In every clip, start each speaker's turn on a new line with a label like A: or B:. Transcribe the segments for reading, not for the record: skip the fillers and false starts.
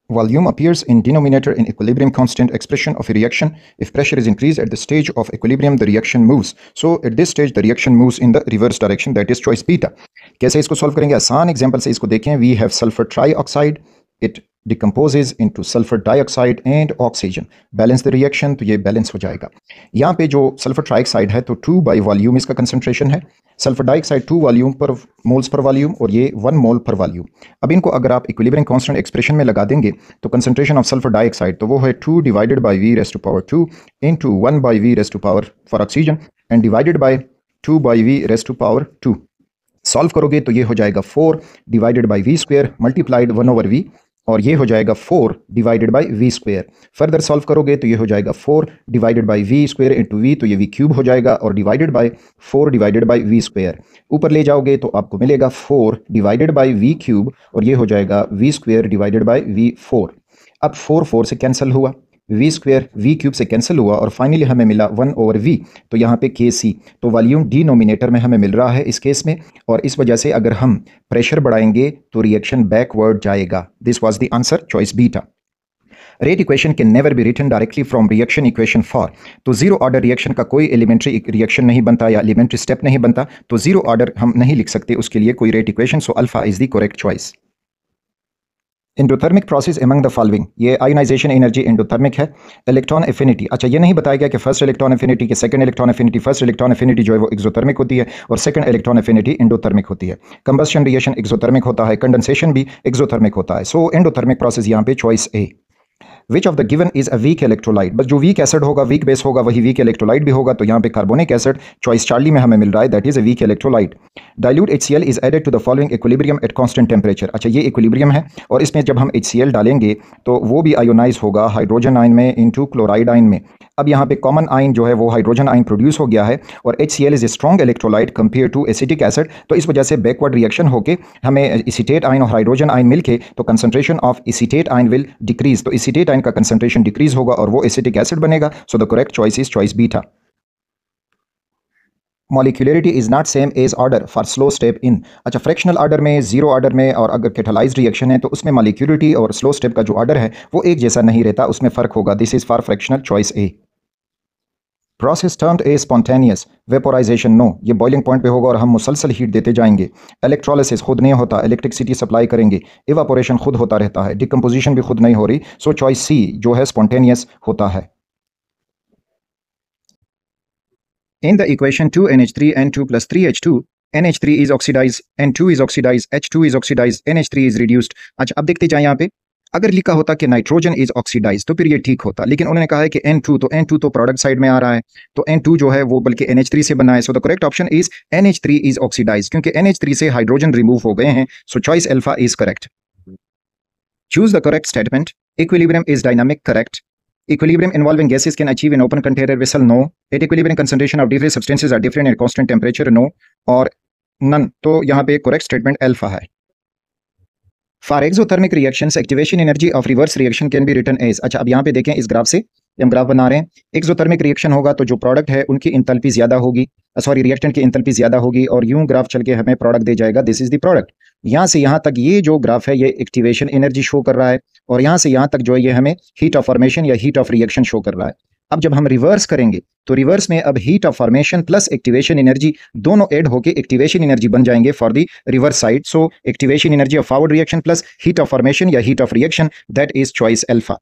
A: Volume appears in denominator in equilibrium constant expression of a reaction. If pressure is increased at the stage of equilibrium, the reaction moves. So at this stage, the reaction moves in the reverse direction. That is choice beta. कैसे इसको सॉल्व करेंगे? आसान example से इसको देखें. We have sulfur trioxide. It decomposes into sulfur dioxide and oxygen. Balance the reaction, तो ये बैलेंस हो जाएगा. यहाँ पे जो सल्फर ट्राइऑक्साइड है तो 2 by वॉल्यूम इसका कंसंट्रेशन है. सल्फर डाइऑक्साइड 2 वॉल्यूम पर मोल्स पर वॉल्यूम और ये 1 मोल पर वॉल्यूम. अब इनको अगर आप इक्विलिब्रियम कांस्टेंट एक्सप्रेशन में लगा देंगे तो कंसंट्रेशन ऑफ सल्फर डाइऑक्साइड तो वो है 2 divided by v raise to power 2 into 1 by v raise to power for oxygen and divided by 2 by v raise to power 2. Solve करोगे तो ये हो जाएगा 4 divided by v square multiplied 1/v और ये हो जाएगा 4 divided by V square. Further solve करोगे तो ये हो जाएगा 4 divided by V square into V, तो ये वी क्यूब हो जाएगा और divided by 4 divided by V square. ऊपर ले जाओगे तो आपको मिलेगा 4 डिवाइडेड बाई वी क्यूब और ये हो जाएगा V square divided by V 4. अब 4 से कैंसिल हुआ, वी स्क्वायर वी क्यूब से कैंसिल हुआ और फाइनली हमें मिला 1/v. तो यहाँ पे के सी तो वॉल्यूम डिनोमिनेटर में हमें मिल रहा है इस केस में, और इस वजह से अगर हम प्रेशर बढ़ाएंगे तो रिएक्शन बैकवर्ड जाएगा. This was the answer, choice beta. Rate equation can never be written directly from reaction equation for. तो जीरो ऑर्डर रिएक्शन का कोई एलिमेंट्री रिएक्शन नहीं बनता या एलिमेंट्री स्टेप नहीं बनता, तो जीरो ऑर्डर हम नहीं लिख सकते उसके लिए कोई rate equation. So alpha is the correct choice. Endothermic process among the following, ये आयोनाइजेशन एनर्जी एंडोथर्मिक है. इलेक्ट्रॉन एफिनिटी, अच्छा ये नहीं बताया गया कि फर्स्ट इलेक्ट्रॉन एफिनिटी के second electron affinity, first electron affinity जो है वो एक्सोथर्मिक होती है और सेकंड इलेक्ट्रॉन एफिनिटी एंडोथर्मिक होती है. कंबस्शन रिएक्शन एक्सोथर्मिक होता है, कंडेंसेशन भी एक्सोथर्मिक होता है. सो एंडोथर्मिक प्रोसेस यहाँ पे choice A. Which of the given is a weak electrolyte, बस जो वीक एसिड होगा वीक बेस होगा वही वीक इलेक्ट्रोलाइट भी होगा. तो यहाँ पे कार्बोनिक एसिड चॉइस चार्ली में हमें मिल रहा है, that is a weak electrolyte. Dilute HCl is added to the following equilibrium at constant temperature. अच्छा ये इक्विलिब्रियम है और इसमें जब हम HCl डालेंगे तो वो भी आयोनाइज होगा हाइड्रोजन आयन में इनटू क्लोराइड आयन में. अब यहाँ पे कॉमन आयन जो है वो हाइड्रोजन आयन प्रोड्यूस हो गया है और HCl is a strong electrolyte compare to acetic acid. तो इस वजह से बैकवर्ड रिएक्शन होकर हमें एसीटेट आयन और हाइड्रोजन आयन मिलके तो concentration of acetate ion will decrease. तो एसीटेट आयन का कंसंट्रेशन डिक्रीज होगा और वो एसिटिक एसिड बनेगा. So the correct choice is choice beta. Molecularity is not same as order for slow step in. अच्छा fractional order में, zero order में और अगर कैटालाइज्ड रिएक्शन है तो उसमें मॉलिक्यूलरिटी और स्लो स्टेप का जो ऑर्डर है वो एक जैसा नहीं रहता, उसमें फ़र्क होगा. This is for fractional, choice A. Process termed a spontaneous, vaporization no, ये बॉइलिंग पॉइंट पे होगा और हम मुसलसल हीट देते जाएंगे. इलेक्ट्रोलिसिस खुद नहीं होता, इलेक्ट्रिसिटी सप्लाई करेंगे. इवापोरेशन खुद होता रहता है, डिकम्पोजिशन भी खुद नहीं हो रही. सो चॉइस सी जो है स्पॉन्टेनियस होता है. In the equation 2NH3 N2 plus 3H2, NH3 is oxidized, N2 is oxidized, H2 is oxidized, NH3 is reduced. अच्छा अब देखते जाए यहाँ पे, अगर लिखा होता कि नाइट्रोजन इज ऑक्सीडाइज तो फिर ये ठीक होता, लेकिन उन्होंने कहा है कि N2 तो प्रोडक्ट साइड में आ रहा है, तो N2 जो है वो बल्कि NH3 से बना है. So the correct option is NH3 is oxidise, क्योंकि NH3 से हाइड्रोजन रिमूव हो गए हैं. So choice alpha is correct. Choose the correct statement. Equilibrium is dynamic, correct. Equilibrium involving gases can achieve in open container vessel, no. At equilibrium concentration of different substances are different at constant temperature, no. और none. तो यहाँ पे correct statement alpha है. For exothermic reactions, activation energy of reverse reaction can be written as. अच्छा अब यहाँ पे देखें इस ग्राफ से, हम ग्राफ बना रहे हैं. एक्सोथर्मिक रिएक्शन होगा तो जो प्रोडक्ट है उनकी इंथैल्पी ज्यादा होगी, सॉरी रिएक्टेंट की इंथैल्पी ज्यादा होगी और यूं ग्राफ चल के हमें प्रोडक्ट दे जाएगा. This is the product. यहाँ से यहाँ तक ये जो ग्राफ है ये एक्टिवेशन एनर्जी शो कर रहा है और यहाँ से यहाँ तक जो है ये हमें हीट ऑफ फॉर्मेशन या हीट ऑफ रिएक्शन शो कर रहा है. अब जब हम रिवर्स करेंगे तो रिवर्स में अब heat of formation plus activation energy दोनों ऐड होके एक्टिवेशन एनर्जी बन जाएंगे for the reverse side. So activation energy of forward reaction plus heat of formation या heat of reaction, that is choice alpha.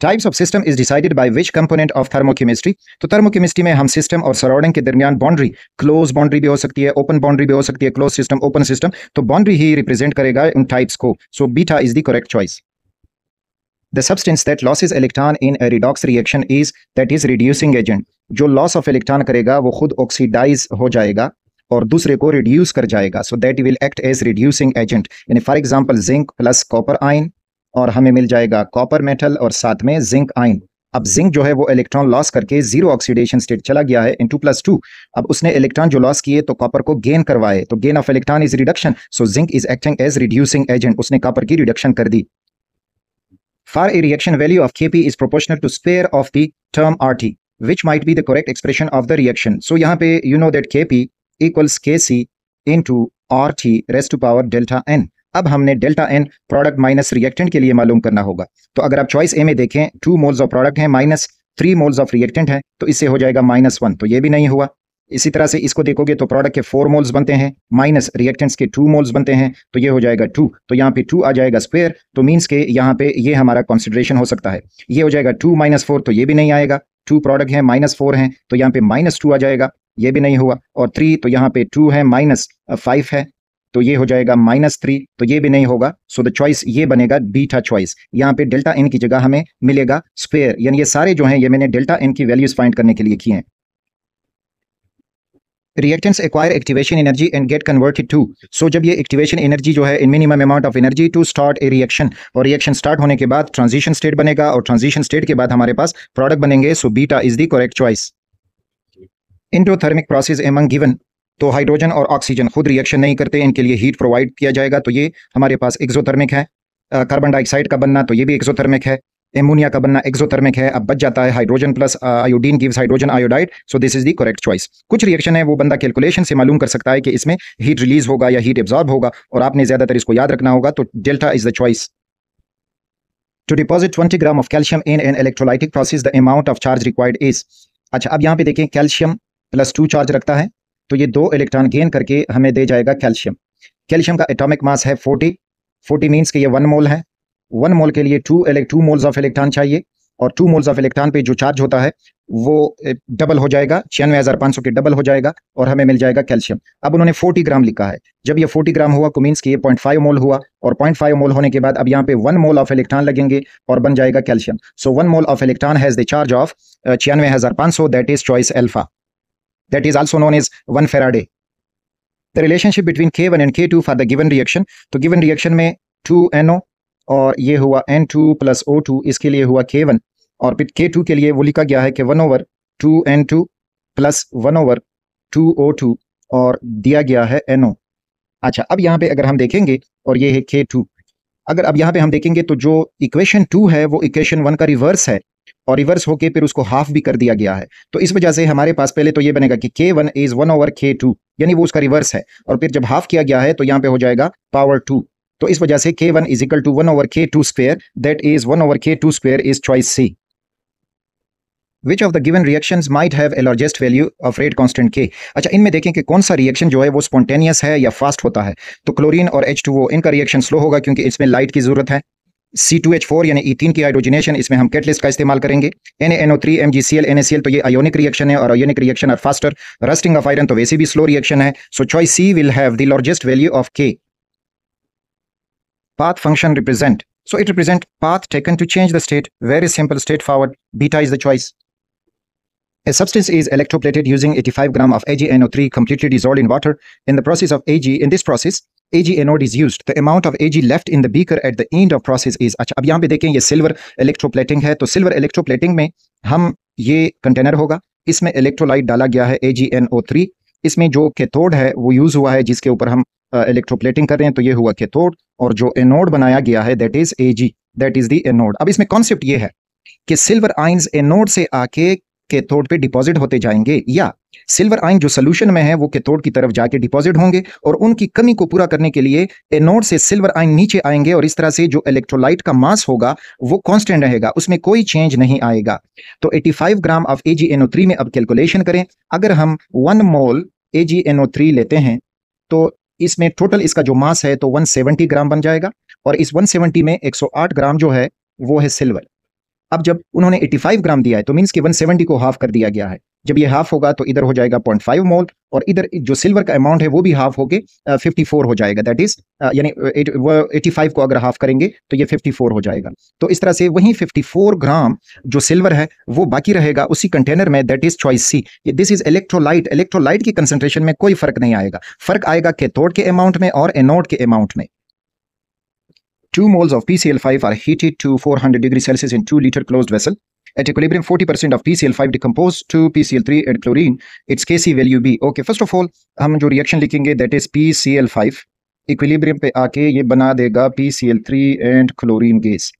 A: Types of system is decided by which component of thermochemistry. तो thermochemistry में हम system और surrounding के दरमियान boundary, close boundary भी हो सकती है, ओपन बाउंड्री भी हो सकती है, क्लोज सिस्टम, ओपन सिस्टम, तो बाउंड्री ही रिप्रेजेंट करेगा उन टाइप्स को. So beta is the correct choice. The substance that loses electron in a redox reaction is, that is reducing agent. जो लॉस ऑफ इलेक्ट्रॉन करेगा वो खुद ऑक्सीडाइज हो जाएगा और दूसरे को रिड्यूस कर जाएगा. So that will act as reducing agent. यानी for example zinc plus copper ion और हमें मिल जाएगा कॉपर मेटल और साथ में जिंक आयन. अब जिंक जो है वो इलेक्ट्रॉन लॉस करके जीरो ऑक्सीडेशन स्टेट चला गया है इन 2+2. अब उसने इलेक्ट्रॉन जो लॉस किए तो कॉपर को गेन करवाए, तो gain of electron is reduction. So zinc is acting as reducing agent, उसने कॉपर की रिडक्शन कर दी. For a reaction value of Kp is proportional to square of the term RT, which might be the correct expression of the reaction. So यहाँ पे you know that Kp equals Kc into RT raised to power delta n. अब हमने delta N product minus reactant के लिए मालूम करना होगा। तो अगर आप चॉइस ए में देखें 2 मोल्स ऑफ प्रोडक्ट है माइनस 3 मोल्स ऑफ रिएक्टेंट है, तो इससे हो जाएगा -1, तो ये भी नहीं हुआ। इसी तरह से इसको देखोगे तो प्रोडक्ट के 4 मोल्स बनते हैं माइनस रिएक्टेंट्स के 2 मोल्स बनते हैं, तो ये हो जाएगा 2, तो यहाँ पे 2 आ जाएगा स्क्वायर, तो मीन्स के यहाँ पे ये हमारा कंसिडरेशन हो सकता है। ये हो जाएगा 2 - 4, तो ये भी नहीं आएगा। 2 प्रोडक्ट है -4 हैं, तो यहाँ पे -2 आ जाएगा, ये भी नहीं हुआ। और 3, तो यहाँ पे 2 है -5 है, तो ये हो जाएगा -3, तो ये भी नहीं होगा। सो द चॉइस ये बनेगा बीटा चॉइस। यहाँ पे डेल्टा एन की जगह हमें मिलेगा स्क्वायर, यानी ये सारे जो हैं ये मैंने डेल्टा एन की वैल्यूज फाइंड करने के लिए किए हैं। Reactants acquire activation energy and get converted to, so जब ये एक्टिवेशन एनर्जी जो है in minimum amount of energy to start a reaction, और रिएक्शन स्टार्ट होने के बाद ट्रांजिशन स्टेट बनेगा, और ट्रांजिशन स्टेट के बाद हमारे पास प्रोडक्ट बनेंगे। So beta is the correct choice. Endothermic process among given, तो हाइड्रोजन और ऑक्सीजन खुद रिएक्शन नहीं करते, इनके लिए हीट प्रोवाइड किया जाएगा, तो ये हमारे पास एक्सोथर्मिक है। कार्बन डाइऑक्साइड का बनना, तो ये भी एक्सोथर्मिक है। एमोनिया का बनना एक्सोथर्मिक है। अब बच जाता है hydrogen plus iodine gives hydrogen iodide, so this is the correct choice. कुछ रिएक्शन है वो बंदा कैलकुलेशन से मालूम कर सकता है कि इसमें हीट रिलीज होगा या हीट एब्जॉर्ब होगा, और आपने ज्यादातर इसको याद रखना होगा, तो delta is the choice. To deposit 20 gram of calcium in an electrolytic process the amount of charge required is. अच्छा, अब यहाँ पे देखें कैल्शियम +2 चार्ज रखता है, तो ये 2 इलेक्ट्रॉन गेन करके हमें दे जाएगा कैल्शियम। कैल्शियम का एटॉमिक मास है 40 मीन्स कि ये 1 मोल है। 1 मोल के लिए 2 मोल्स ऑफ इलेक्ट्रॉन चाहिए, और 2 मोल्स ऑफ इलेक्ट्रॉन पे जो चार्ज होता है वो डबल हो जाएगा, 96,500 के डबल हो जाएगा, और हमें मिल जाएगा कैल्शियम। अब उन्होंने 40 ग्राम लिखा है, जब ये 40 ग्राम हुआ तो मीन्स कि ये 0.5 मोल हुआ, और 0.5 मोल होने के बाद अब यहाँ पे 1 मोल ऑफ इलेक्ट्रॉन लगेंगे और बन जाएगा calcium. So 1 mole of electron has the charge of 96,500, that is choice alpha, that is also known as 1 Faraday. The relationship between K1 and K2 for the given reaction, तो given reaction में 2NO और ये हुआ N2 + O2, इसके लिए हुआ K1, और फिर K2 के लिए वो लिखा गया है कि 1/2N2 + 1/2O2, और दिया गया है NO। अच्छा, अब यहाँ पे अगर हम देखेंगे, और ये है K2, अगर अब यहाँ पे हम देखेंगे तो जो इक्वेशन 2 है वो इक्वेशन 1 का रिवर्स है, और रिवर्स होके फिर उसको हाफ भी कर दिया गया है, तो इस वजह से हमारे पास पहले तो ये बनेगा कि K1 इज 1/K2, यानी वो उसका रिवर्स है, और फिर जब हाफ किया गया है तो यहाँ पे हो जाएगा पावर 2, तो इस वजह से K1 = 1/K2², that is 1/K2² is choice C. Which of the given reactions might have a largest value of rate constant K? अच्छा, इनमें देखें कि कौन सा रिएक्शन जो है वो स्पॉन्टेनियस है या फास्ट होता है। तो क्लोरीन और H2O, इनका रिएक्शन स्लो होगा क्योंकि इसमें लाइट की जरूरत है। C2H4 यानी ईथीन की हाइड्रोजनेशन, इसमें हम कैटलिस्ट का इस्तेमाल करेंगे। NaNO3 MgCl NaCl, तो ये आयोनिक रिएक्शन है, और ionic reaction are faster. Rusting of iron तो वैसे भी स्लो रिएक्शन है, so choice C will have the largest value of K। Path function represent, so it represent path taken to change the state, very simple, straightforward, beta is the choice. A substance is electroplated using 85 gram of AgNO3 completely dissolved in water. In the process of in this process, Ag anode is used. The amount of Ag left in the beaker at the end of process is। अच्छा, अब यहाँ पे देखें ये silver electroplating है, तो silver electroplating में हम ये कंटेनर होगा, इसमें इलेक्ट्रोलाइट डाला गया है AgNO3, इसमें जो कैथोड है वो यूज हुआ है जिसके ऊपर हम इलेक्ट्रोप्लेटिंग कर रहे हैं, तो ये हुआ कैथोड, और जो एनोड बनाया गया है that is Ag, that is the anode. अब इसमें कॉन्सेप्ट ये है कि सिल्वर आयंस एनोड से आके कैथोड पे डिपॉजिट होते जाएंगे, या सिल्वर आयन जो सोल्यूशन में है वो कैथोड की तरफ जाके डिपॉजिट होंगे, और उनकी कमी को पूरा करने के लिए एनोड से सिल्वर आयन नीचे आएंगे, और इस तरह से जो इलेक्ट्रोलाइट का मास होगा वो कांस्टेंट रहेगा, उसमें कोई चेंज नहीं आएगा। तो 85 ग्राम ऑफ AgNO3 में अब कैलकुलेशन करें, अगर हम 1 मोल AgNO3 लेते हैं तो इसमें टोटल इसका जो मास है तो 170 ग्राम बन जाएगा, और इस 170 में 108 ग्राम जो है वो है सिल्वर। अब जब उन्होंने 85 ग्राम दिया है तो मीन्स कि 170 को हाफ कर दिया गया है, जब ये हाफ होगा तो इधर हो जाएगा 0.5 मोल, और इधर जो सिल्वर का अमाउंट है वो भी हाफ होके 54 हो जाएगा, दैट इज यानी 85 को अगर हाफ करेंगे तो ये 54 हो जाएगा। तो इस तरह से वहीं 54 ग्राम जो सिल्वर है वो बाकी रहेगा उसी कंटेनर में, that is choice C. This is electrolyte. Electrolyte की कंसंट्रेशन में कोई फर्क नहीं आएगा, फर्क आएगा कैथोड के अमाउंट में और एनोड के अमाउंट में। 2 moles of PCl5 are heated to 400 degrees Celsius in 2 liter closed vessel. At equilibrium, 40% of PCl5 decompose to PCl3 and chlorine. Its Kc value B. Okay, first of all, हम जो reaction लिखेंगे that is PCl5 equilibrium पे आके ये बना देगा PCl3 and chlorine gas.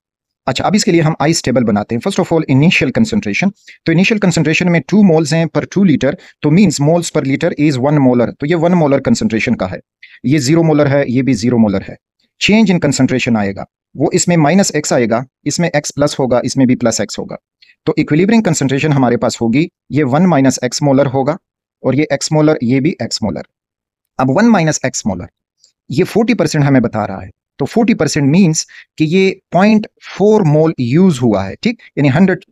A: अच्छा, अब इसके लिए हम आइस टेबल बनाते हैं। First of all initial concentration, तो इनिशियल कंसंट्रेशन में 2 मोल्स हैं पर 2 लीटर, तो means moles per litre is 1 molar, तो ये 1 मोलर कंसंट्रेशन का है। ये 0 मोलर है, ये भी 0 मोलर है। चेंज इन कंसंट्रेशन आएगा, वो इसमें -x आएगा, इसमें x प्लस होगा, इसमें भी +x होगा। तो इक्विलिब्रियम कंसंट्रेशन हमारे पास होगी, ये 1 - x मोलर होगा और ये x मोलर, ये भी x मोलर। अब 1 - x मोलर ये 40% हमें बता रहा है, तो 40% मीन्स कि ये 0.4 मोल यूज हुआ है, ठीक, यानी 100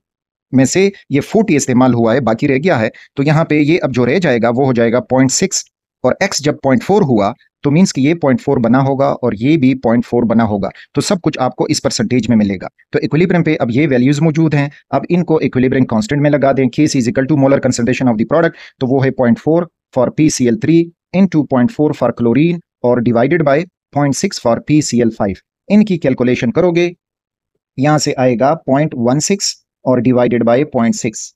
A: में से ये 40 इस्तेमाल हुआ है, बाकी रह गया है। तो यहाँ पे ये अब जो रह जाएगा वो हो जाएगा 0.6 और x जब 0.4 हुआ तो मीन्स कि ये 0.4 बना होगा और ये भी 0.4 बना होगा। तो सब कुछ आपको इस परसेंटेज में मिलेगा। तो इक्विलिब्रियम पे अब ये वैल्यूज मौजूद हैं, अब इनको इक्विलिब्रियम कांस्टेंट में लगा दें। K is equal to molar concentration of the product, तो वो है 0.4 for PCl3 into 0.4 for chlorine और डिवाइडेड बाय 0.6 फॉर PCl5। इनकी कैलकुलेशन करोगे, यहां से आएगा 0.16 और डिवाइडेड बाय 0.6,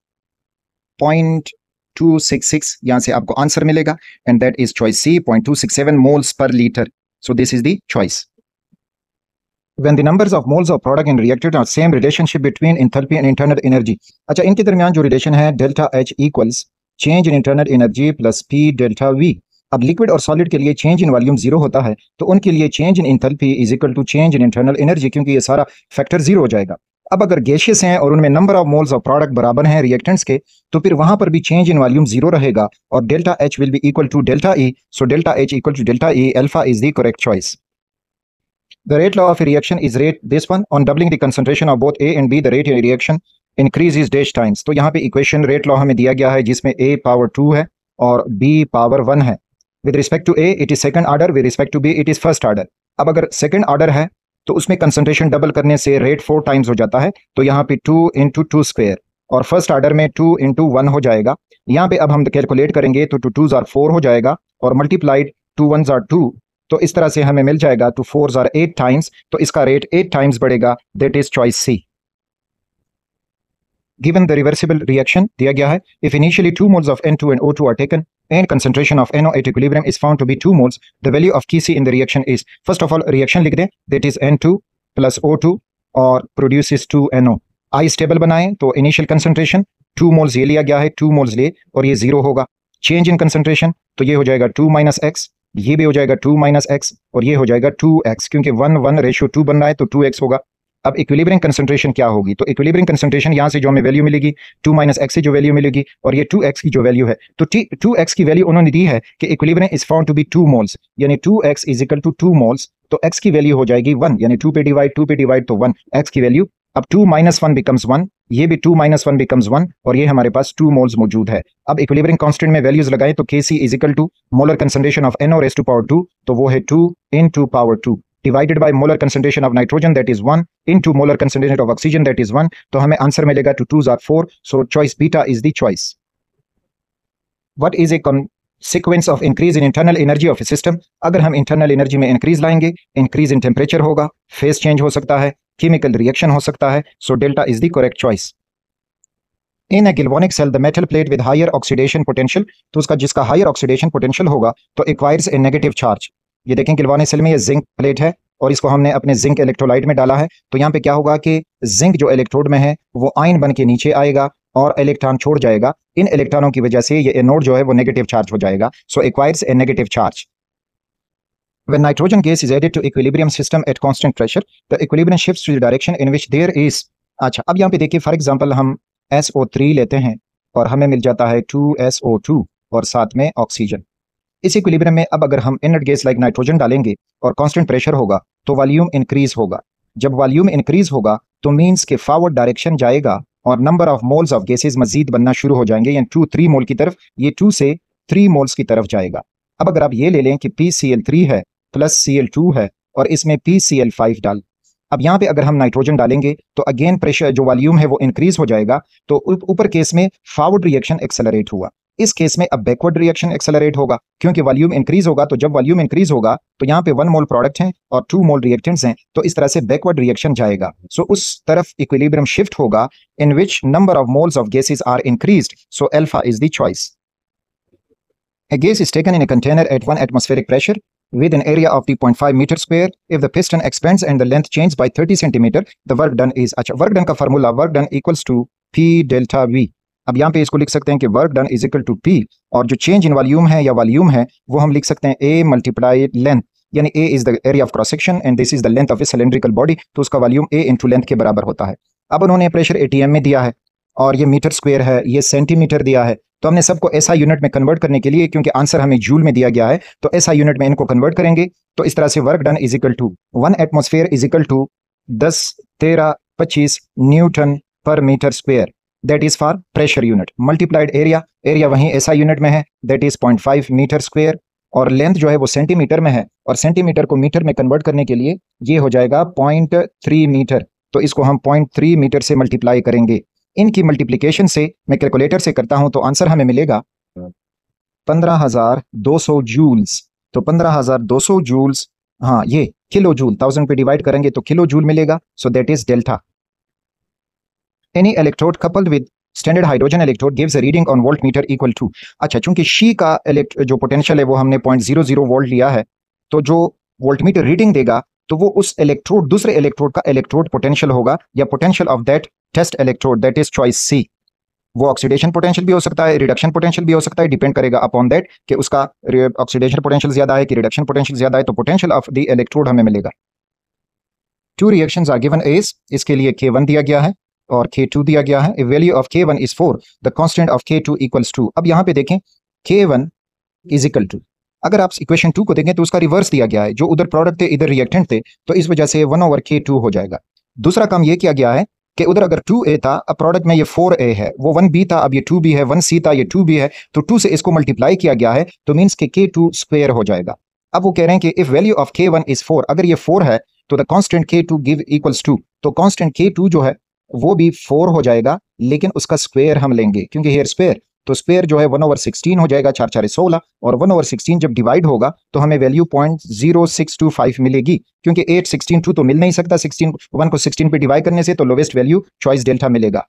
A: 0.266, यहां से आपको आंसर मिलेगा and that is choice C, 0.267 moles per litre. So this is the choice. When the numbers of moles of product in reactor are same, relationship between enthalpy and internal energy। अच्छा, इनके दरमियान जो relation है delta H equals change in internal energy plus P delta V। अब liquid और solid के लिए change in volume 0 होता है, तो उनके लिए change in enthalpy is equal to change in internal energy, क्योंकि ये सारा फैक्टर 0 हो जाएगा। अब अगर गैशियस हैं और उनमें number of moles of product बराबर हैं रिएक्टेंट्स के, तो फिर वहां पर भी चेंज इन वॉल्यूम 0 रहेगा और delta H will be equal to delta E। So delta H equal to delta E, alpha is the correct choice. The rate law of a reaction is rate this one on doubling the concentration of both A and B, the rate of reaction increases dash times। तो यहाँ पे equation rate law हमें दिया गया है जिसमें A power 2 है और B पावर 1 है। With respect to A it is second order, with respect to B it is first order. अब अगर सेकंड ऑर्डर है तो उसमें कंसंट्रेशन डबल करने से रेट 4 टाइम्स हो जाता है, तो यहाँ पे 2 × 2 स्क्वायर, और फर्स्ट ऑर्डर में 2 × 1 हो जाएगा। यहाँ पे अब हम कैलकुलेट करेंगे तो 2 2s are 4 हो जाएगा और मल्टीप्लाइड 2 1s are 2, तो इस तरह से हमें मिल जाएगा 2 4s are 8 टाइम्स, तो इसका रेट 8 टाइम्स बढ़ेगा, that is choice C. Given the reversible reaction दिया गया है, if initially 2 moles of N2 and O2 are taken and concentration of NO at equilibrium is found to be 2 moles, the value of Kc in the reaction is, first of all reaction लिख दें, that is N2 plus O2 और produces 2 NO। आई stable बनाएं तो initial concentration 2 moles ये लिया गया है, 2 moles ले और ये 0 होगा। चेंज इन कंसंट्रेशन तो ये हो जाएगा 2 - x, ये भी हो जाएगा 2 - x और ये हो जाएगा 2x, क्योंकि 1 1 रेशियो 2 बन रहा है तो 2x होगा। अब इक्विलिब्रियम कंसंट्रेशन क्या होगी, तो इक्विलिब्रियम कंसंट्रेशन यहाँ से जो हमें वैल्यू मिलेगी 2 - x से जो वैल्यू मिलेगी और ये 2x की जो वैल्यू है, तो 2x की वैल्यू उन्होंने दी है कि equilibrium is found to be 2 moles, यानी 2x is equal to 2 moles, तो x की वैल्यू हो जाएगी 1, यानी 2 पे डिवाइड तो 1, x की वैल्यू। अब 2 - 1 बिकम्स 1, ये भी 2 - 1 बिकम्स 1 और ये हमारे पास 2 moles मौजूद है। अब इक्विलिब्रियम कांस्टेंट में वैल्यूज लगाएं तो Kc is equal to molar concentration of NO raised to power 2, तो वो है 2 × power 2 divided by molar concentration of nitrogen that is 1 × molar concentration of oxygen that is 1, तो हमें आंसर मिलेगा 2 2s are 4, so choice beta is the choice. What is a sequence of increase in internal energy of A system. अगर हम internal energy में increase लाएंगे, increase in temperature होगा, phase change हो सकता है, केमिकल रिएक्शन हो सकता है, सो delta is the correct choice. In a galvanic cell the metal plate with higher oxidation potential, तो उसका जिसका हायर ऑक्सीडेशन पोटेंशियल होगा तो एक्वायर्स ए नेगेटिव चार्ज। ये देखें गिल्वानिक सेल में ये जिंक प्लेट है और इसको हमने अपने जिंक इलेक्ट्रोलाइट में डाला है, तो यहाँ पे क्या होगा कि जिंक जो इलेक्ट्रोड में है वो आयन बन के नीचे आएगा और इलेक्ट्रॉन छोड़ जाएगा, इन इलेक्ट्रॉनों की वजह से ये एनोड जो है वो नेगेटिव चार्ज हो जाएगा, so acquires a negative charge. When nitrogen gas is added to equilibrium system at constant pressure, the equilibrium shifts to the direction in which there is। अच्छा, अब यहाँ पे देखिए फॉर एग्जांपल हम SO3 लेते हैं और हमें मिल जाता है 2SO2 और साथ में ऑक्सीजन। इस इक्विलिब्रियम में अब अगर हम इनर्ट गैस लाइक नाइट्रोजन डालेंगे और कांस्टेंट प्रेशर होगा तो वॉल्यूम इंक्रीज होगा। जब वॉल्यूम इंक्रीज होगा तो मीन्स के फॉरवर्ड डायरेक्शन जाएगा और number of moles of gases मजीद बनना शुरू हो जाएंगे, यानी 2 3 मोल की तरफ, ये 2 से 3 मोल्स की तरफ जाएगा। अब अगर आप ये ले लें कि PCl3 है प्लस Cl2 है और इसमें PCl5 डाल, अब यहाँ पे अगर हम नाइट्रोजन डालेंगे तो अगेन प्रेशर जो वॉल्यूम है वो इंक्रीज हो जाएगा, तो ऊपर केस में फॉरवर्ड रिएक्शन एक्सेलरेट हुआ, इस केस में अब बैकवर्ड रिएक्शन एक्सेलरेट होगा क्योंकि वॉल्यूम इंक्रीज होगा। तो जब वॉल्यूम इंक्रीज होगा तो यहाँ पे 1 मोल प्रोडक्ट हैं और 2 मोल रिएक्टेंट्स हैं, तो इस तरह से बैकवर्ड रिएक्शन जाएगा, सो उस तरफ इक्विलिब्रियम शिफ्ट होगा in which number of moles of gases are increased, so alpha is the choice. A gas is taken in a container at 1 atmospheric pressure with an area of 0.5 meter square. If the piston expands and the length changes by 30 centimeter, the work done is, अच्छा work done का formula work done equals to P delta V। अब यहाँ पे इसको लिख सकते हैं कि work done is equal to P और जो चेंज इन वॉल्यूम है या वॉल्यूम है वो हम लिख सकते हैं A मल्टीप्लाई लेंथ, यानी A is the area of cross section and this is the length of A cylindrical body, तो उसका वॉल्यूम A इंटू लेंथ के बराबर होता है। अब उन्होंने प्रेशर ATM में दिया है और ये मीटर स्क्वायर है, ये सेंटीमीटर दिया है, तो हमने सबको SI यूनिट में कन्वर्ट करने के लिए, क्योंकि आंसर हमें जूल में दिया गया है, तो SI यूनिट में इनको कन्वर्ट करेंगे। तो इस तरह से work done is equal to 1 atmosphere is equal to 10, 13, 25 newton per metre square, that is for pressure unit, multiplied area, area वहीं SI यूनिट में है, दैट इज 0.5 मीटर स्क्वायर, और लेंथ जो है वो सेंटीमीटर में है, और सेंटीमीटर को मीटर में कन्वर्ट करने के लिए ये हो जाएगा 0.3 मीटर, तो इसको हम 0.3 मीटर से मल्टीप्लाई करेंगे। इनकी मल्टीप्लिकेशन से मैं कैलकुलेटर से करता हूं तो आंसर हमें मिलेगा 15,200 जूल्स। तो 15,200 जूल्स, हाँ ये किलो जूल, 1000 पे डिवाइड करेंगे तो किलो जूल मिलेगा, so that is delta. Any electrode coupled with standard hydrogen electrode gives a reading on volt meter equal to, अच्छा चूंकि शी का जो पोटेंशियल है वो हमने 0.00 वोल्ट लिया है, तो जो वोल्ट मीटर रीडिंग देगा तो वो उस इलेक्ट्रोड, दूसरे इलेक्ट्रोड का इलेक्ट्रोड पोटेंशियल होगा, या potential of that test electrode, that is choice C. वो ऑक्सीडेशन पोटेंशियल भी हो सकता है, रिडक्शन पोटेंशियल भी हो सकता है, डिपेंड करेगा अपॉन दैट कि उसका ऑक्सीडेशन पोटेंशियल ज्यादा है कि रिडक्शन पोटेंशियल ज्यादा है, तो पोटेंशियल ऑफ द इलेक्ट्रोड हमें मिलेगा। Two reactions are given as, इसके लिए K1 दिया गया है और K2 दिया गया है। Value of K1 is 4, the constant of K2 equals to. अब यहाँ पे देखें K1 इज इक्वल टू, अगर आप इक्वेशन 2 को देखें तो उसका रिवर्स दिया गया है, जो उधर प्रोडक्ट थे इधर रिएक्टेंट थे, तो इस वजह से 1/K2 हो जाएगा। दूसरा काम ये किया गया है कि उधर अगर 2A था, अब प्रोडक्ट में ये 4A है, वो 1B था, अब ये 2B है, 1C था, ये 2B है, तो 2 से इसको मल्टीप्लाई किया गया है, तो मीन्स के K2 स्क्वायर हो जाएगा। अब वो कह रहे हैं कि if value of K1 is 4, अगर ये 4 है तो the constant K2 give equals to, तो कांस्टेंट K2 जो है वो भी 4 हो जाएगा, लेकिन उसका स्क्वायर हम लेंगे, क्योंकि हेयर स्क्वायर, तो स्क्वायर जो है 1/16 हो जाएगा, 4 4 16, और 1/16 जब डिवाइड होगा तो हमें वैल्यू 0.0625 मिलेगी, क्योंकि 8 16 2 तो मिल नहीं सकता, 16 1 को 16 पे डिवाइड करने से, तो लोवेस्ट वैल्यू चॉइस डेल्टा मिलेगा।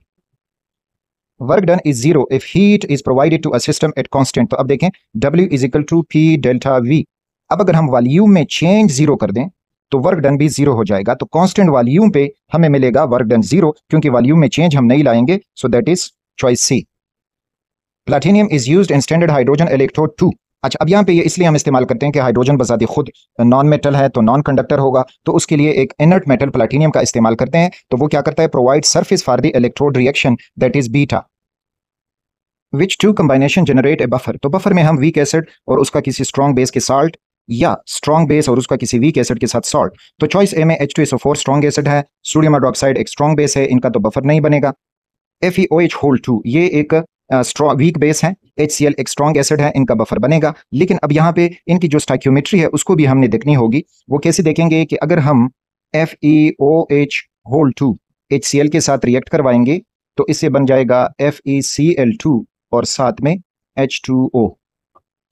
A: Work done is 0 if heat is provided to a system at constant, तो अब देखें W is equal to P delta V। अब अगर हम वॉल्यूम में चेंज 0 कर दें तो वर्क डन भी 0 हो जाएगा, तो कांस्टेंट वॉल्यूम पे हमें मिलेगा वर्क डन 0, क्योंकि वॉल्यूम में चेंज हम नहीं लाएंगे, so that is choice C. Platinum is used in standard hydrogen electrode 2। अच्छा, अब यहाँ पे ये इसलिए हम इस्तेमाल करते हैं कि हाइड्रोजन बजाते खुद नॉन मेटल है, तो नॉन कंडक्टर होगा, तो उसके लिए एक इनर्ट मेटल प्लैटिनियम का इस्तेमाल करते हैं, तो वो क्या करता है, provide surface for the electrode reaction, that is beta. Which two combination generate a buffer, तो बफर में हम वीक एसिड और उसका किसी स्ट्रॉन्ग बेस के साल्ट, या स्ट्रॉन्ग बेस और उसका किसी वीक एसिड के साथ सॉल्ट, तो चॉइस ए में H2SO4 स्ट्रॉन्ग एसिड है, सोडियम हाइड्रोक्साइड एक स्ट्रॉन्ग बेस है, इनका तो बफर नहीं बनेगा। FeOH2 ये एक वीक बेस है, HCl एक स्ट्रॉन्ग एसिड है, इनका बफर बनेगा। लेकिन अब यहाँ पे इनकी जो स्टाइक्योमेट्री है उसको भी हमने देखनी होगी। वो कैसे देखेंगे कि अगर हम FeOH2 HCl के साथ रिएक्ट करवाएंगे तो इससे बन जाएगा FeCl2 और साथ में H2O।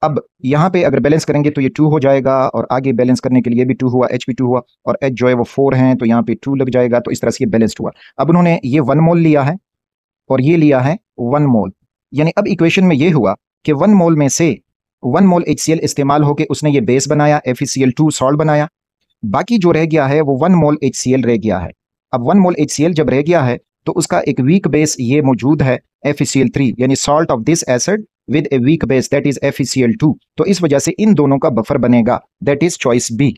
A: अब यहाँ पे अगर बैलेंस करेंगे तो ये 2 हो जाएगा, और आगे बैलेंस करने के लिए भी 2 हुआ, H भी 2 हुआ, और H जो है वो 4 हैं, तो यहाँ पे 2 लग जाएगा, तो इस तरह से ये बैलेंस्ड हुआ। अब उन्होंने ये 1 मोल लिया है और ये लिया है 1 मोल, यानी अब इक्वेशन में ये हुआ कि 1 मोल में से 1 मोल HCl इस्तेमाल होकर उसने ये बेस बनाया, FeCl2 सॉल्ट बनाया, बाकी जो रह गया है वो 1 मोल HCl रह गया है। अब 1 मोल HCl जब रह गया है तो उसका एक वीक बेस ये मौजूद है FeCl3, यानी salt of this acid with a weak base, that is FeCl2, तो इस वजह से इन दोनों का बफर बनेगा, that is choice B.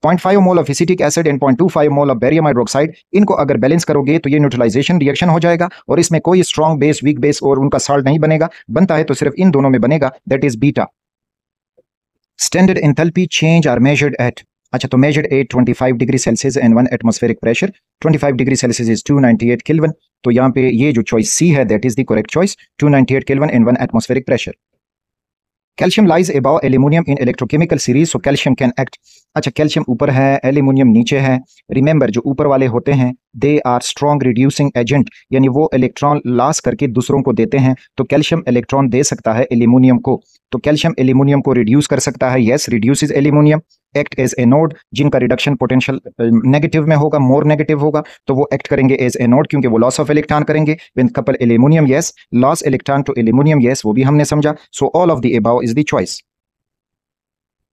A: 0.5 mole of acetic acid and 0.25 mole of barium hydroxide, इनको अगर बैलेंस करोगे तो ये न्यूट्रलाइजेशन रिएक्शन हो जाएगा, और इसमें कोई स्ट्रॉन्ग बेस, वीक बेस और उनका सॉल्ट नहीं बनेगा, बनता है तो सिर्फ इन दोनों में बनेगा, that is beta. Standard enthalpy change are measured at, अच्छा तो measured at 25 degree Celsius and 1 atmospheric pressure, 25 degree Celsius is 298 kelvin, तो यहाँ पे ये जो चॉइस सी है that is the correct choice, 298 kelvin and 1 atmospheric pressure. Calcium lies above aluminium in electrochemical series, so calcium can act, अच्छा calcium ऊपर है, aluminium नीचे है, रिमेंबर जो ऊपर वाले होते हैं they are strong reducing agent, यानी वो इलेक्ट्रॉन लॉस करके दूसरों को देते हैं, तो कैल्शियम इलेक्ट्रॉन दे सकता है एल्यूमिनियम को, तो कैल्शियम एल्यूमिनियम को रिड्यूस कर सकता है, yes reduces aluminium, act as anode, जिनका रिडक्शन पोटेंशियल नेगेटिव में होगा, मोर नेगेटिव होगा, तो वो एक्ट करेंगे एज एनोड, क्योंकि वो लॉस ऑफ इलेक्ट्रॉन करेंगे, when couple aluminium yes, loss electron to aluminium yes, वो भी हमने समझा, so all of the above is the choice.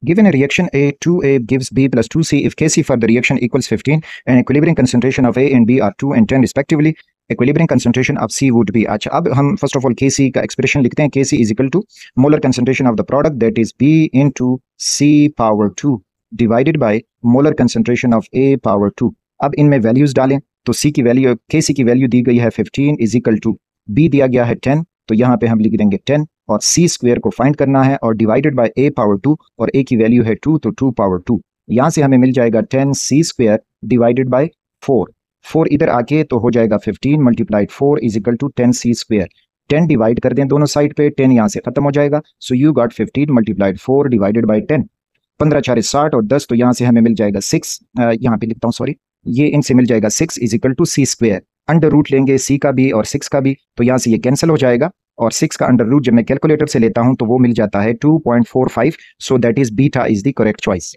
A: Given a reaction A, 2A gives B plus 2C if Kc for the reaction equals 15 and equilibrium concentration of A and B are 2 and 10 respectively, equilibrium concentration of C would be, अच्छा अब हम first of all Kc का expression लिखते हैं, Kc is equal to molar concentration of the product that is B into C power 2, divided by molar concentration of A power 2। अब इनमें values डालें तो C की वैल्यू Kc की value दी गई है 15 इज इक्वल टू B दिया गया है 10, तो यहाँ पे हम लिख देंगे 10 और C स्क्वायर को फाइंड करना है और डिवाइडेड बाय A पावर 2 और A की वैल्यू है 2 तो 2 पावर 2। यहाँ से हमें मिल जाएगा 10C स्क्वायर डिवाइडेड बाय 4 इधर आके तो हो जाएगा 15 multiplied 4 is equal to 10C square. 10 divide कर दें दोनों साइड पे, 10 यहाँ से खत्म हो जाएगा, so you got 15 multiplied 4 divided bye 10। 15 4 60 और 10, तो यहाँ से हमें मिल जाएगा 6, यहाँ पे लिखता हूँ सॉरी, ये इनसे मिल जाएगा 6 is equal to C square. Under root लेंगे C का भी और 6 का भी, तो यहाँ से ये कैंसिल हो जाएगा और 6 का अंडर रूट जब मैं कैलकुलेटर से लेता हूँ तो वो मिल जाता है 2.45, सो that is beta is the correct choice.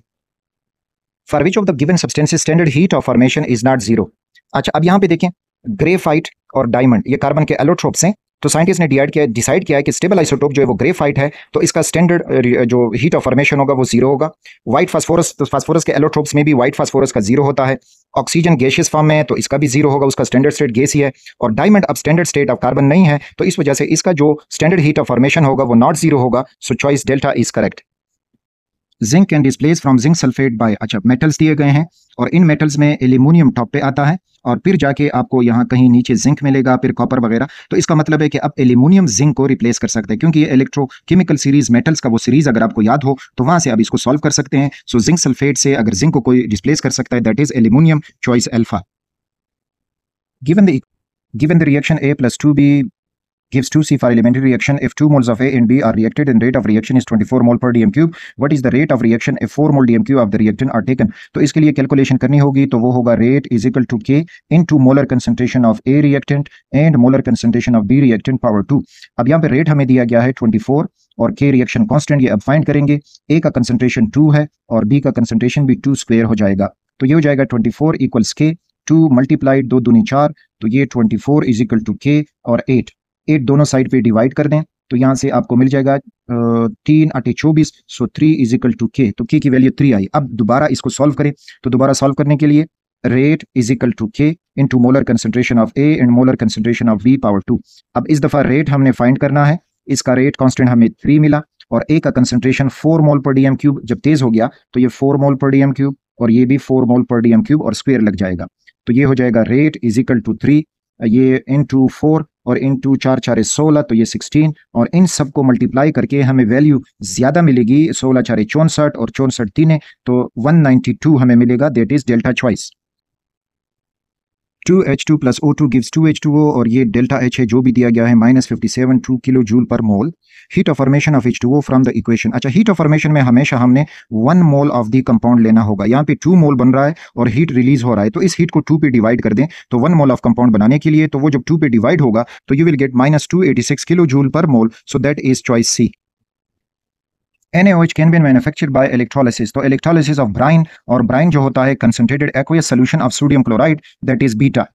A: For which of the given substances standard heat of formation is not zero. अच्छा, अब यहाँ पे देखें ग्रेफाइट और डायमंड ये कार्बन के एलोट्रोप्स हैं, तो साइंटिस्ट ने डिसाइड किया है कि स्टेबल आइसोटोप जो है वो ग्रेफाइट है, तो इसका स्टैंडर्ड जो हीट ऑफ फॉर्मेशन होगा वो जीरो होगा। व्हाइट फास्फोरस, तो फास्फोरस के एलोट्रोप्स में भी व्हाइट फास्फोरस का जीरो होता है। ऑक्सीजन गैसियस फॉर्म में है तो इसका भी जीरो होगा, उसका स्टैंडर्ड स्टेट गैस ही है। और डायमंड अब स्टैंडर्ड स्टेट ऑफ कार्बन नहीं है, तो इस वजह से इसका जो स्टैंडर्ड हीट ऑफ फॉर्मेशन होगा वो नॉट जीरो होगा, सो choice delta is correct. Zinc can displace from zinc sulphate by, अच्छा मेटल्स दिए गए हैं और इन मेटल्स में एल्यूमिनियम टॉप पे आता है और फिर जाके आपको यहाँ कहीं नीचे जिंक मिलेगा, फिर कॉपर वगैरह, तो इसका मतलब है कि अब एल्यूमिनियम जिंक को रिप्लेस कर सकते हैं, क्योंकि ये इलेक्ट्रोकेमिकल सीरीज मेटल्स का वो सीरीज अगर आपको याद हो तो वहां से आप इसको सॉल्व कर सकते हैं। सो जिंक सल्फेट से अगर जिंक को कोई डिस्प्लेस कर सकता है that is aluminium, choice alpha. Given the reaction A plus 2B gives 2C for elementary reaction. If 2 moles of A and B are reacted and rate of reaction is 24 mole per dm cube, what is the rate of reaction if 4 mole dm cube of the reactant are taken? तो इसके लिए calculation करनी होगी, तो वो होगा rate is equal to K into molar concentration of A reactant and molar concentration of B reactant power 2। अब यहाँ पे रेट हमें दिया गया है 24 और K रिएक्शन कांस्टेंट, ये अब फाइंड करेंगे। A का कंसंट्रेशन 2 है और B का कंसंट्रेशन भी 2 स्क्वायर हो जाएगा, तो ये हो जाएगा 24 इक्वल्स K, 2 मल्टीप्लाइड 2 दूनी 4, तो ये 24 इज इक्वल टू K और 8 दोनों साइड पे डिवाइड कर दें तो यहाँ से आपको मिल जाएगा 3 8 24, सो 3 इज इक्वल टू K, तो K की वैल्यू 3 आई। अब दोबारा इसको सॉल्व करें, तो दोबारा सॉल्व करने के लिए rate is equal to K into molar concentration of A and molar concentration of B power 2। अब इस दफा रेट हमने फाइंड करना है, इसका रेट कांस्टेंट हमें 3 मिला और A का कंसंट्रेशन 4 मोल पर डीएम क्यूब जब तेज हो गया तो ये 4 मोल पर डीएम क्यूब और ये भी 4 मोल पर डीएम क्यूब और स्क्वायर लग जाएगा, तो ये हो जाएगा रेट इज इक्वल टू 3, ये इनटू 4 और इनटू 4 4 16, तो ये 16 और इन सब को मल्टीप्लाई करके हमें वैल्यू ज्यादा मिलेगी, 16 4 64 और 64 3 तो 192 हमें मिलेगा, that is delta choice. 2H2 plus O2 gives 2H2O और ये डेल्टा H है जो भी दिया गया है -57 2 kilo joule per mole. Heat of formation of H2O from the equation. अच्छा, हीट ऑफ फॉर्मेशन में हमेशा हमने 1 मोल ऑफ द कंपाउंड लेना होगा, यहाँ पे 2 मोल बन रहा है और हीट रिलीज हो रहा है, तो इस हीट को 2 पे डिवाइड कर दें, तो 1 मोल ऑफ कंपाउंड बनाने के लिए तो वो जब 2 पे डिवाइड होगा तो you will get -286 kilo joule per mole, so that is choice C. NaOH can be manufactured by electrolysis, तो electrolysis of brine, और brine जो होता है concentrated aqueous solution of sodium chloride, that is beta।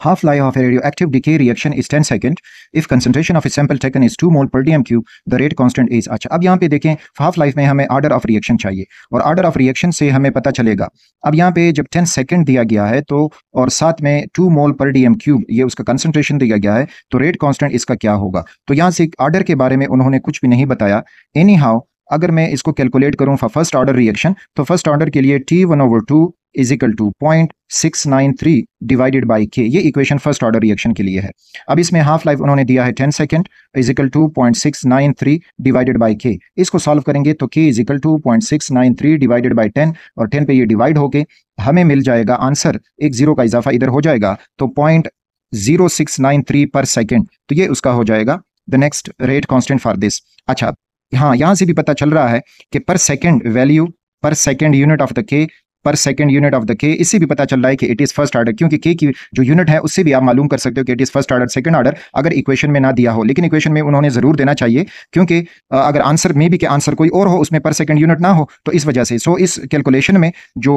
A: Half life of a radioactive decay reaction is 10 seconds. If concentration of a sample taken is 2 mole per dm cube, the rate constant is। अच्छा, अब यहाँ पे देखें half life में हमें order of reaction चाहिए और order of reaction से हमें पता चलेगा। अब यहाँ पे जब 10 सेकंड दिया गया है तो और साथ में 2 मोल पर डीएम क्यूब ये उसका कंसंट्रेशन दिया गया है, तो रेट कांस्टेंट इसका क्या होगा, तो यहाँ से ऑर्डर के बारे में उन्होंने कुछ भी नहीं बताया। एनी हाउ अगर मैं इसको कैलकुलेट करूँ फॉर फर्स्ट ऑर्डर रिएक्शन, तो फर्स्ट ऑर्डर के लिए T1/2 is equal to 0.693 divided by K, ये इक्वेशन फर्स्ट ऑर्डर रिएक्शन के लिए है। अब इसमें हाफ लाइफ उन्होंने दिया है 10 second is equal to 0.693 divided by K, इसको सॉल्व करेंगे तो K is equal to 0.693 divided by 10 और 10 पे ये डिवाइड होके हमें मिल जाएगा आंसर, एक जीरो का इजाफा इधर हो जाएगा तो 0.0693 पर सेकेंड, तो ये उसका हो जाएगा the next rate constant for this. अच्छा, हाँ यहाँ से भी पता चल रहा है कि पर सेकेंड वैल्यू, पर second unit of the K, पर second unit of the K, इससे भी पता चल रहा है कि इट इज फर्स्ट ऑर्डर, क्योंकि K की जो यूनिट है उससे भी आप मालूम कर सकते हो कि it is first order second order, अगर इक्वेशन में ना दिया हो, लेकिन इक्वेशन में उन्होंने जरूर देना चाहिए, क्योंकि अगर आंसर में भी के आंसर कोई और हो उसमें पर सेकेंड यूनिट ना हो, तो इस वजह से सो इस कैलकुलेशन में जो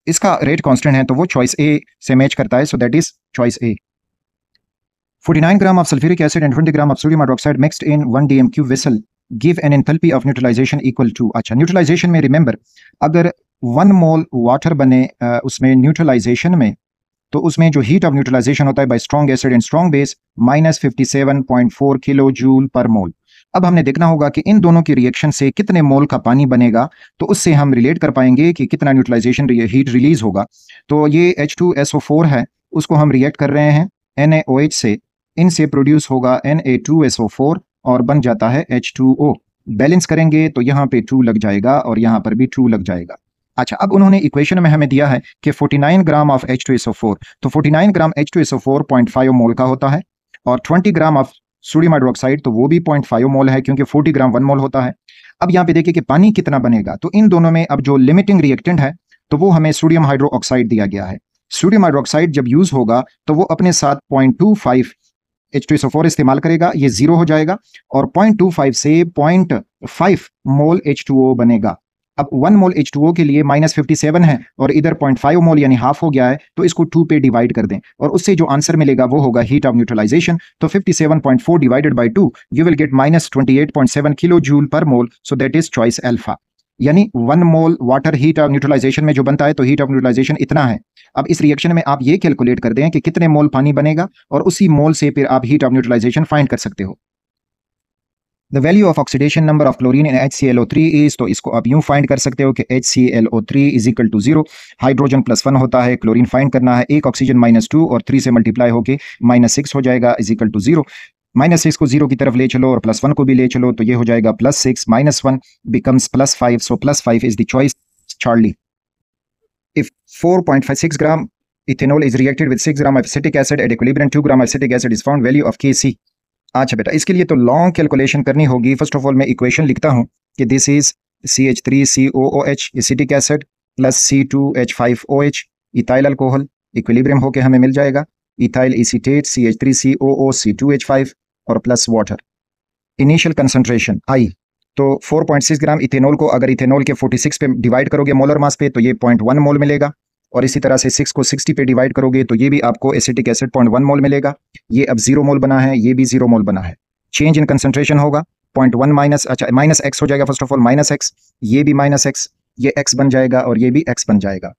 A: इसका रेट कांस्टेंट है तो वो चॉइस ए से मैच करता है, so that is choice A. 49 gram of sulphuric acid and 20 gram of sodium hydroxide mixed in 1 dm cube vessel give an enthalpy of neutralisation equal to. अच्छा, न्यूट्रलाइजेशन में remember अगर 1 mole water बने उसमें neutralisation में, तो उसमें जो heat of neutralisation होता है by strong acid and strong base -57.4 kilo joule per mole. अब हमने देखना होगा कि इन दोनों की रिएक्शन से कितने मोल का पानी बनेगा, तो उससे हम रिलेट कर पाएंगे कि कितना न्यूट्रलाइजेशन हीट रिलीज होगा। तो ये H2SO4 है, उसको हम रिएक्ट कर रहे हैं NaOH से, इनसे प्रोड्यूस होगा Na2SO4 और बन जाता है H2O। बैलेंस करेंगे तो यहाँ पे 2 लग जाएगा और यहाँ पर भी 2 लग जाएगा। अच्छा, अब उन्होंने इक्वेशन में हमें दिया है कि 49 ग्राम ऑफ H2SO4, तो 49 ग्राम H2SO4 0.5 मोल का होता है, और 20 ग्राम ऑफ सोडियम हाइड्रोक्साइड तो वो भी 0.5 मोल है, क्योंकि 40 ग्राम 1 मोल होता है। अब यहाँ पे देखिए कि पानी कितना बनेगा, तो इन दोनों में अब जो लिमिटिंग रिएक्टेंट है तो वो हमें सोडियम हाइड्रोक्साइड दिया गया है। सोडियम हाइड्रोक्साइड जब यूज होगा तो वो अपने साथ 0.25 H2SO4 इस्तेमाल करेगा, ये 0 हो जाएगा, और 0.25 से 0.5 मोल H2O बनेगा। अब 1 मोल H2O के लिए -57 है और इधर 0.5 मोल यानी हाफ हो गया है, तो इसको 2 पे डिवाइड कर दें और उससे जो आंसर मिलेगा वो होगा हीट ऑफ न्यूट्रलाइजेशन। तो 57.4 divided by 2 you will get -28.7 kilo joule per mole, so that is choice alpha. यानी 1 mole water heat of neutralisation में जो बनता है, तो हीट ऑफ न्यूट्रलाइजेशन इतना है। अब इस रिएक्शन में आप ये कैलकुलेट कर दें कि कितने मोल पानी बनेगा और उसी मोल से फिर आप हीट ऑफ न्यूट्रलाइजेशन फाइंड कर सकते हो। The value of oxidation number of chlorine in HClO3 is, तो इसको आप यूं फाइंड कर सकते हो कि HClO3 is equal to 0, hydrogen +1 होता है, क्लोरीन फाइंड करना है, एक ऑक्सीजन -2 और 3 से मल्टीप्लाई होके -6 हो जाएगा, इज इक्वल टू 0। -6 को 0 की तरफ ले चलो और +1 को भी ले चलो, तो ये हो जाएगा +6 -1 becomes +5, so +5 is the choice Charlie. If 4.56 gram ethanol is reacted with 6 gram of acetic acid at equilibrium, 2 gram acetic acid is found, value of Kc। अच्छा बेटा, इसके लिए तो लॉन्ग कैलकुलेशन करनी होगी। फर्स्ट ऑफ ऑल मैं equation लिखता हूँ कि this is CH3COOH acetic acid plus C2H5OH ethyl alcohol, equilibrium होके हमें मिल जाएगा इथाइल एसीटेट CH3COO C2H5 और plus water. Initial concentration I, तो 4.6 ग्राम इथेनॉल को अगर इथेनॉल के 46 पे डिवाइड करोगे मोलर मास पे, तो ये 0.1 मोल मिलेगा, और इसी तरह से 6 को 60 पे डिवाइड करोगे तो ये भी आपको एसिटिक एसिड 0.1 मोल मिलेगा। ये अब 0 मोल बना है, ये भी 0 मोल बना है। चेंज इन कंसंट्रेशन होगा 0.1 माइनस, अच्छा माइनस एक्स हो जाएगा, first of all minus x, ये भी माइनस एक्स, ये एक्स बन जाएगा और ये भी एक्स बन जाएगा।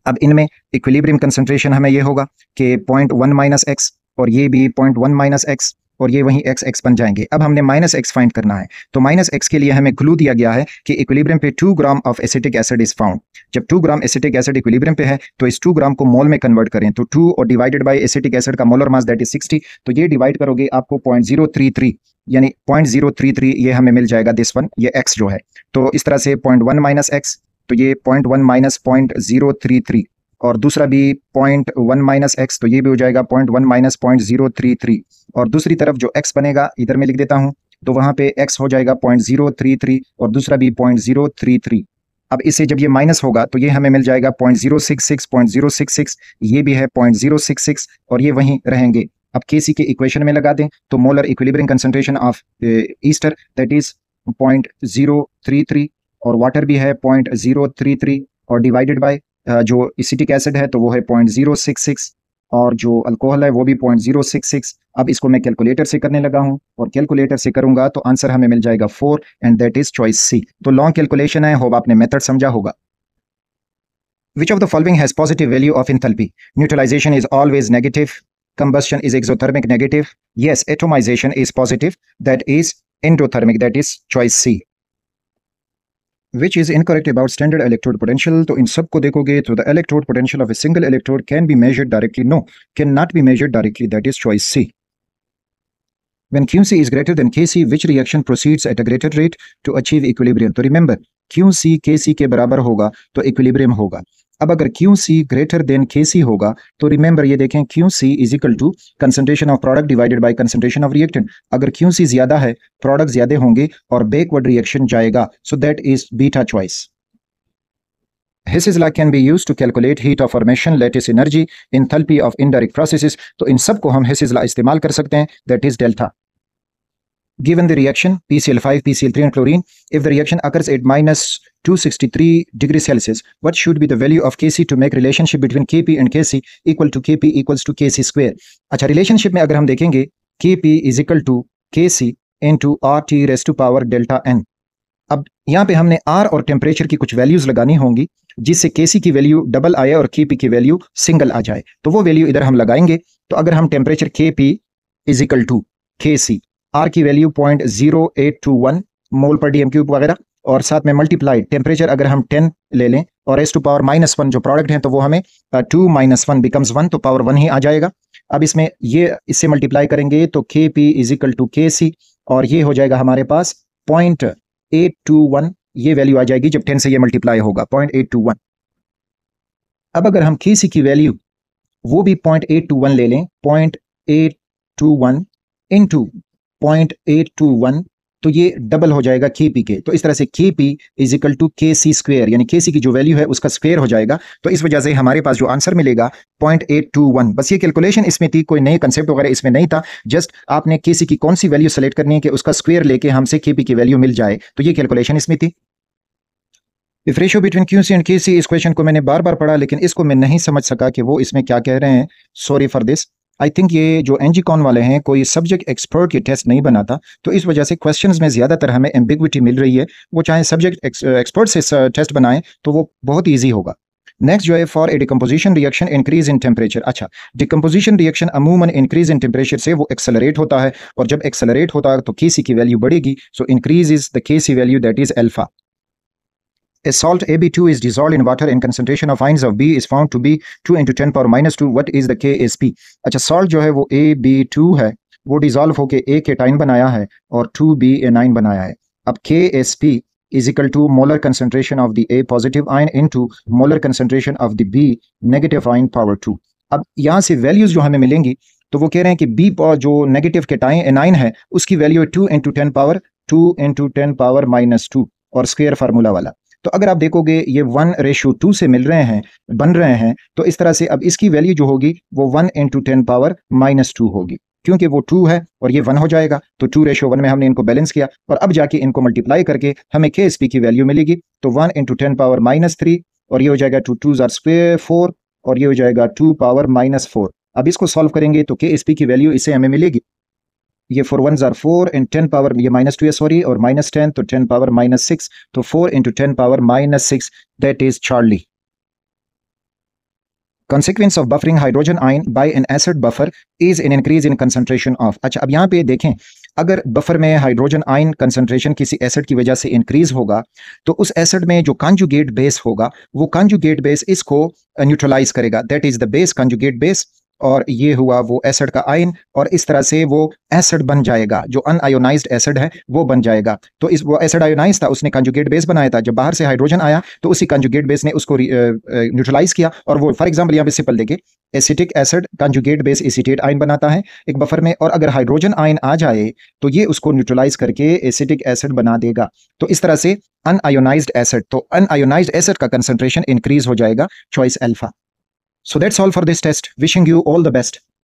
A: अब इनमें इक्विलिब्रियम कंसंट्रेशन हमें ये होगा कि 0.1 माइनस एक्स और ये भी 0.1 माइनस एक्स और ये वहीं एक्स एक्स बन जाएंगे। अब हमने माइनस एक्स फाइंड करना है, तो माइनस एक्स के लिए हमें क्लू दिया गया है कि इक्विलिब्रियम पे 2 gram of acetic acid is found. जब 2 ग्राम एसिटिक एसिड इक्विलिब्रियम पे है तो इस 2 ग्राम को मोल में कन्वर्ट करें, तो 2 और डिवाइडेड बाय एसिटिक एसिड का मोलर मास दैट इज 60, तो ये डिवाइड करोगे आपको 0.033 यानी 0.033 ये हमें मिल जाएगा, दिस वन, ये एक्स जो है। तो इस तरह से 0.1 माइनस एक्स, तो ये 0.1 माइनस 0.033, और दूसरा भी 0.1 माइनस एक्स, तो ये भी हो जाएगा 0.1 माइनस 0.033, और दूसरी तरफ जो x बनेगा इधर मैं लिख देता हूं, तो वहां पे x हो जाएगा 0.033 और दूसरा भी 0.033। अब इससे जब ये माइनस होगा तो ये हमें मिल जाएगा 0.066, ये भी है 0.066 और ये वहीं रहेंगे। अब Kc के इक्वेशन में लगा दें तो molar equilibrium concentration of Easter that is 0.033 और वाटर भी है 0.033 और डिवाइडेड बाय जो एसिटिक एसिड है तो वो है 0.066 और जो अल्कोहल है वो भी 0.066। अब इसको मैं कैलकुलेटर से करने लगा हूं और कैलकुलेटर से करूंगा तो आंसर हमें मिल जाएगा 4 एंड दैट इज चॉइस सी। तो लॉन्ग कैलकुलेशन है, होप आपने मेथड समझा होगा। Which of the following has positive value of enthalpy? Neutralization is always negative. Combustion is exothermic negative. Yes, atomization is positive. That is endothermic. That is choice C. Which is incorrect about standard electrode potential? तो इन सब को देखोगे तो the electrode potential of a single electrode can be measured directly. No, cannot be measured directly. That is choice C. When QC is greater than KC, which reaction proceeds at a greater rate to achieve equilibrium? तो remember, QC KC के बराबर होगा तो equilibrium होगा। अब अगर QC greater than KC होगा तो remember ये देखें QC is equal to concentration of product divided by concentration of reactant। अगर QC ज्यादा है, प्रोडक्ट ज्यादा होंगे और backward reaction जाएगा, so that is beta choice। Hess's law can be used to calculate heat of formation, lattice energy, enthalpy of indirect processes। तो इन सब को हम Hess's law इस्तेमाल कर सकते हैं, that is delta। Given the reaction PCl5, PCl3 and chlorine, if the reaction occurs at -263 degrees Celsius, what should be the value of Kc to make relationship between Kp and Kc equal to Kp equals to Kc square? अच्छा, relationship में अगर हम देखेंगे Kp is equal to Kc into RT raised to power delta n। अब यहाँ पे हमने R और टेम्परेचर की कुछ वैल्यूज लगानी होंगी जिससे Kc की वैल्यू डबल आए और Kp की वैल्यू सिंगल आ जाए, तो वो वैल्यू इधर हम लगाएंगे। तो अगर हम temperature Kp is equal to Kc R की value 0.0821 mole per dm cube वगैरह, और साथ में मल्टीप्लाइड टेम्परेचर अगर हम 10 ले लें और एस टू पावर -1 जो प्रोडक्ट है तो वो हमें 2 - 1 बिकम्स 1, तो पावर 1 ही आ जाएगा। अब इसमें ये इससे मल्टीप्लाई करेंगे तो के पी इज इक्वल टू के सी, और ये हो जाएगा हमारे पास 0.821, ये वैल्यू आ जाएगी जब 10 से ये मल्टीप्लाई होगा 0.821। अब अगर हम के सी की वैल्यू वो भी 0.821 ले लें, 0.821 इंटू 0.821, तो ये डबल हो जाएगा के पी के। तो इस तरह से के पी इज इक्वल टू के सी स्क्वेयर, यानी के सी की जो वैल्यू है उसका स्क्वेयर हो जाएगा। तो इस वजह से हमारे पास जो आंसर मिलेगा 0.821। बस ये कैलकुलेशन इसमें थी, कोई नए कंसेप्ट वगैरह इसमें नहीं था, जस्ट आपने के सी की कौन सी वैल्यू सेलेक्ट करनी है कि उसका स्क्वेयर लेके हमसे के पी की वैल्यू मिल जाए, तो ये कैलकुलेशन इसमें थी। If ratio between Q C and K C, इस क्वेश्चन को मैंने बार बार पढ़ा लेकिन इसको मैं नहीं समझ सका कि वो इसमें क्या कह रहे हैं, sorry for this. I think ये जो एनजीकॉन वाले हैं कोई सब्जेक्ट एक्सपर्ट की टेस्ट नहीं बनाता, तो इस वजह से क्वेश्चंस में ज़्यादातर हमें एम्बिग्विटी मिल रही है। वो चाहे सब्जेक्ट एक्सपर्ट से टेस्ट बनाएं तो वो बहुत ईजी होगा। नेक्स्ट जो है, for a decomposition reaction increase in temperature. अच्छा, डिकम्पोजिशन रिएक्शन अमूमन इंक्रीज इन टेम्परेचर से वो एक्सेलरेट होता है, और जब एक्सेलरेट होता है तो के सी की वैल्यू बढ़ेगी, so increase is the K C value, that is alpha. A salt AB2 is dissolved in water and concentration of ions of B is found to be 2 × 10⁻². What is the Ksp? अच्छा, salt जो है वो AB2 है, वो dissolve होके A cation बनाया है और 2B एनाइन बनाया है। अब Ksp is equal to molar concentration of the A positive ion into molar concentration of the B negative ion power 2। अब यहाँ से वैल्यूज जो हमें मिलेंगी तो वो कह रहे हैं कि B जो नेगेटिव केटाइन एनाइन है उसकी वैल्यू 2 × 10⁻2 और स्क्वायर फार्मूला वाला। तो अगर आप देखोगे ये 1:2 से मिल रहे हैं, बन रहे हैं, तो इस तरह से अब इसकी वैल्यू जो होगी वो 1 × 10⁻2 होगी, क्योंकि वो 2 है और ये 1 हो जाएगा, तो 2:1 में हमने इनको बैलेंस किया और अब जाके इनको मल्टीप्लाई करके हमें के एस पी की वैल्यू मिलेगी। तो 1 × 10⁻3 और ये हो जाएगा 2 2s are square 4 और ये हो जाएगा 2⁻4। अब इसको सॉल्व करेंगे तो के एस पी की वैल्यू इससे हमें मिलेगी, ये 4 1s are 4 and 10 पावर ये -2 है सॉरी, और -10 तो 10⁻6, तो 4 × 10⁻6 that is Charlie. Consequence of buffering hydrogen ion by an acid buffer is an increase in concentration of। अच्छा, अब यहाँ पे देखें, अगर बफर में हाइड्रोजन आयन कंसंट्रेशन किसी एसिड की वजह से इंक्रीज होगा तो उस एसिड में जो कॉन्जुगेट बेस होगा वो कॉन्जुगेट बेस इसको न्यूट्रलाइज करेगा, that is the base conjugate base, और ये हुआ वो एसिड का आयन, और इस तरह से वो एसिड बन जाएगा, जो अनआयोनाइज्ड एसिड है वो बन जाएगा। तो इस वो एसिड आयोनाइज था, उसने कंजुगेट बेस बनाया था, जब बाहर से हाइड्रोजन आया तो उसी कंजुगेट बेस ने उसको न्यूट्रलाइज किया, और वो फॉर एग्जांपल यहाँ पे सिंपल देखिए, acetic acid conjugate base acetate ion बनाता है एक बफर में, और अगर हाइड्रोजन आयन आ जाए तो ये उसको न्यूट्रलाइज करके एसिटिक एसिड बना देगा। तो इस तरह से अनआयोनाइज्ड एसिड, तो अनआयोनाइज्ड एसिड का कंसंट्रेशन इंक्रीज हो जाएगा, choice alpha. So that's all for this test. Wishing you all the best.